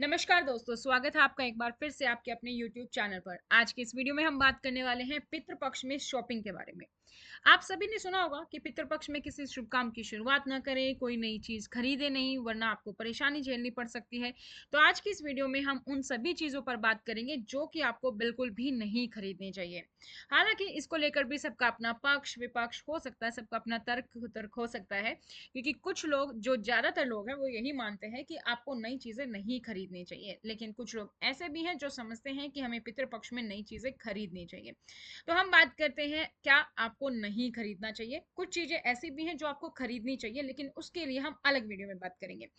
नमस्कार दोस्तों, स्वागत है आपका एक बार फिर से आपके अपने YouTube चैनल पर। आज की इस वीडियो में हम बात करने वाले हैं पितृपक्ष में शॉपिंग के बारे में। आप सभी ने सुना होगा कि पितृपक्ष में किसी शुभ काम की शुरुआत ना करें, कोई नई चीज खरीदे नहीं, वरना आपको परेशानी झेलनी पड़ सकती है। तो आज की इस वीडियो में हम उन सभी चीजों पर बात करेंगे जो कि आपको बिल्कुल भी नहीं खरीदनी चाहिए। हालांकि इसको लेकर भी सबका अपना पक्ष विपक्ष हो सकता है, सबका अपना तर्क तर्क हो सकता है, क्योंकि कुछ लोग, जो ज्यादातर लोग हैं, वो यही मानते हैं कि आपको नई चीजें नहीं खरीदनी चाहिए, लेकिन कुछ लोग ऐसे भी हैं जो समझते हैं कि हमें पितृपक्ष में नई चीजें खरीदनी चाहिए। तो हम बात करते हैं क्या आपको नहीं खरीदना चाहिए। कुछ चीजें ऐसी भी हैं जो आपको खरीदनी चाहिए, लेकिन उसके लिए हम अलग वीडियो में बात करेंगे।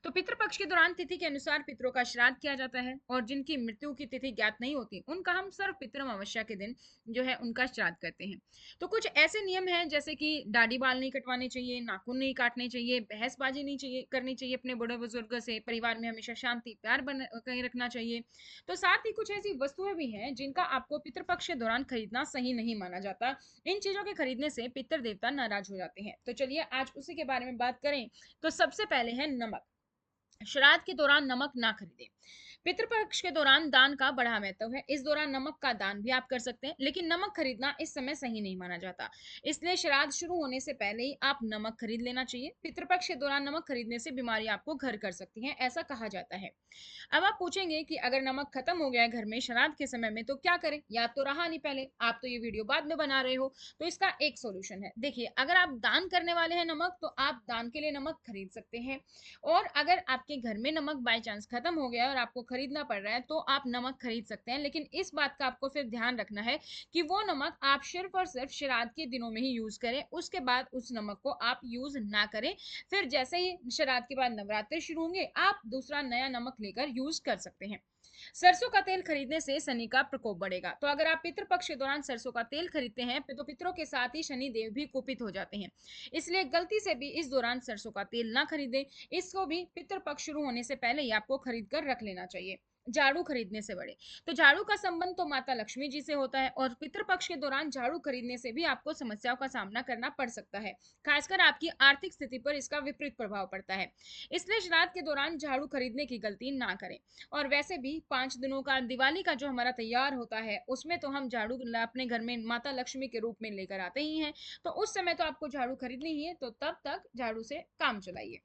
तो पितृपक्ष के दौरान तिथि के अनुसार पितरों का श्राद्ध किया जाता है, और जिनकी मृत्यु की तिथि ज्ञात नहीं होती उनका हम सर्व पितृ अमावस्या के दिन जो है उनका श्राद्ध करते हैं। तो कुछ ऐसे नियम हैं जैसे कि दाढ़ी बाल नहीं कटवाने चाहिए, नाखून नहीं काटने चाहिए, बहसबाजी नहीं चाहिए करनी चाहिए अपने बड़े बुजुर्ग से, परिवार में हमेशा शांति प्यार बन कहीं रखना चाहिए। तो साथ ही कुछ ऐसी वस्तुएं भी हैं जिनका आपको पितृपक्ष के दौरान खरीदना सही नहीं माना जाता। इन चीजों के खरीदने से पितृ देवता नाराज हो जाते हैं। तो चलिए आज उसी के बारे में बात करें। तो सबसे पहले है नमक। श्राद्ध के दौरान नमक ना खरीदें। पितृपक्ष के दौरान दान का बड़ा महत्व है। इस दौरान नमक का दान भी आप कर सकते हैं, लेकिन नमक खरीदना इस समय सही नहीं माना जाता। इसलिए श्राद्ध शुरू होने से पहले ही आप नमक खरीद लेना चाहिए। पितृपक्ष के दौरान नमक खरीदने से बीमारी आपको घर कर सकती है, ऐसा कहा जाता है। अब आप पूछेंगे कि अगर नमक खत्म हो गया है घर में श्राद्ध के समय में तो क्या करें, याद तो रहा नहीं पहले, आप तो ये वीडियो बाद में बना रहे हो। तो इसका एक सोल्यूशन है। देखिए, अगर आप दान करने वाले हैं नमक, तो आप दान के लिए नमक खरीद सकते हैं। और अगर आपके घर में नमक बाय चांस खत्म हो गया है और आपको खरीदना पड़ रहा है, तो आप नमक खरीद सकते हैं, लेकिन इस बात का आपको फिर ध्यान रखना है कि वो नमक आप सिर्फ और सिर्फ श्राद्ध के दिनों में ही यूज करें, उसके बाद उस नमक को आप यूज ना करें। फिर जैसे ही श्राद्ध के बाद नवरात्रि शुरू होंगे, आप दूसरा नया नमक लेकर यूज कर सकते हैं। सरसों का तेल खरीदने से शनि का प्रकोप बढ़ेगा। तो अगर आप पितृपक्ष के दौरान सरसों का तेल खरीदते हैं तो पितरों के साथ ही शनि देव भी कुपित हो जाते हैं। इसलिए गलती से भी इस दौरान सरसों का तेल ना खरीदें। इसको भी पितृपक्ष शुरू होने से पहले ही आपको खरीद कर रख लेना चाहिए। झाड़ू खरीदने से बड़े। तो झाड़ू का संबंध तो माता लक्ष्मी जी से होता है, और पितृपक्ष के दौरान झाड़ू खरीदने से भी आपको समस्याओं का सामना करना पड़ सकता है। खासकर आपकी आर्थिक स्थिति पर इसका विपरीत प्रभाव पड़ता है। इसलिए श्राद्ध के दौरान झाड़ू खरीदने की गलती ना करें। और वैसे भी 5 दिनों का दिवाली का जो हमारा तैयार होता है, उसमें तो हम झाड़ू अपने घर में माता लक्ष्मी के रूप में लेकर आते ही हैं। तो उस समय तो आपको झाड़ू खरीदनी ही है, तो तब तक झाड़ू से काम चलाइए।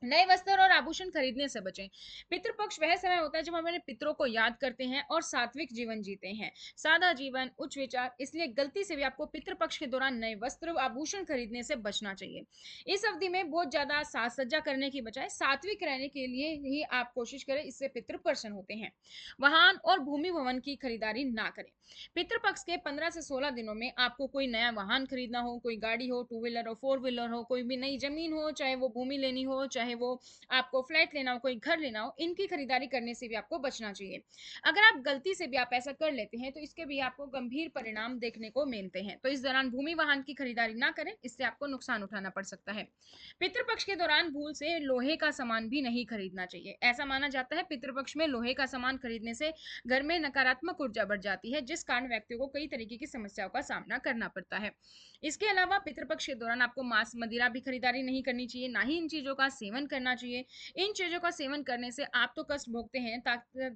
नए वस्त्र और आभूषण खरीदने से बचें। पितृपक्ष वह समय होता है जब हम अपने पितरों को याद करते हैं और सात्विक जीवन जीते हैं। सादा जीवन, उच्च विचार, इसलिए गलती से भी आपको पितृपक्ष के दौरान नए वस्त्र आभूषण खरीदने से बचना चाहिए। इस अवधि में बहुत ज्यादा साज सज्जा करने की बजाय सात्विक रहने के लिए ही आप कोशिश करें, इससे पितृ प्रसन्न होते हैं। वाहन और भूमि भवन की खरीदारी ना करें। पितृपक्ष के 15 से 16 दिनों में आपको कोई नया वाहन खरीदना हो, कोई गाड़ी हो, टू व्हीलर हो, फोर व्हीलर हो, कोई भी नई जमीन हो, चाहे वो भूमि लेनी हो, चाहे वो आपको फ्लैट लेना हो, कोई घर लेना हो, इनकी खरीदारी करने से भी आपको बचना चाहिए। अगर आप गलती से भी आप ऐसा कर लेते हैं तो इसके भी आपको गंभीर परिणाम देखने को मिलते हैं। तो इस दौरान भूमि वाहन की खरीदारी ना करें, इससे आपको नुकसान उठाना पड़ सकता है। पितृपक्ष के दौरान भूल से लोहे का सामान भी नहीं खरीदना चाहिए। ऐसा माना जाता है पितृपक्ष में लोहे का सामान खरीदने से घर में नकारात्मक ऊर्जा बढ़ जाती है, जिस कारण व्यक्तियों को कई तरीके की समस्याओं का सामना करना पड़ता है। इसके अलावा पितृपक्ष के दौरान आपको मांस मदिरा भी खरीदारी नहीं करनी चाहिए, ना ही इन चीजों का सेवन करना चाहिए। इन चीजों का सेवन करने से आप तो कष्ट भोगते हैं,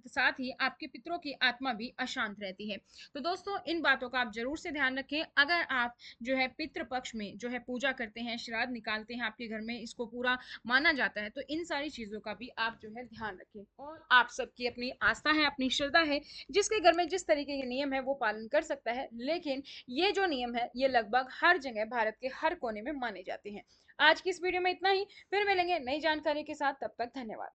साथ ही आपके पितरों की आत्मा भी अशांत रहती है। तो दोस्तों, इन बातों का आप जरूर से ध्यान रखें। अगर आप जो है पितृपक्ष में जो है पूजा करते हैं, श्राद्ध निकालते हैं, आपके घर में इसको पूरा माना जाता है, तो इन सारी चीजों का भी आप जो है ध्यान रखें। और आप सबकी अपनी आस्था है, अपनी श्रद्धा है, जिसके घर में जिस तरीके के नियम है वो पालन कर सकता है, लेकिन ये जो नियम है ये लगभग हर जगह भारत के हर कोने में माने जाते हैं। आज की इस वीडियो में इतना ही। फिर मिलेंगे नई जानकारी के साथ, तब तक धन्यवाद।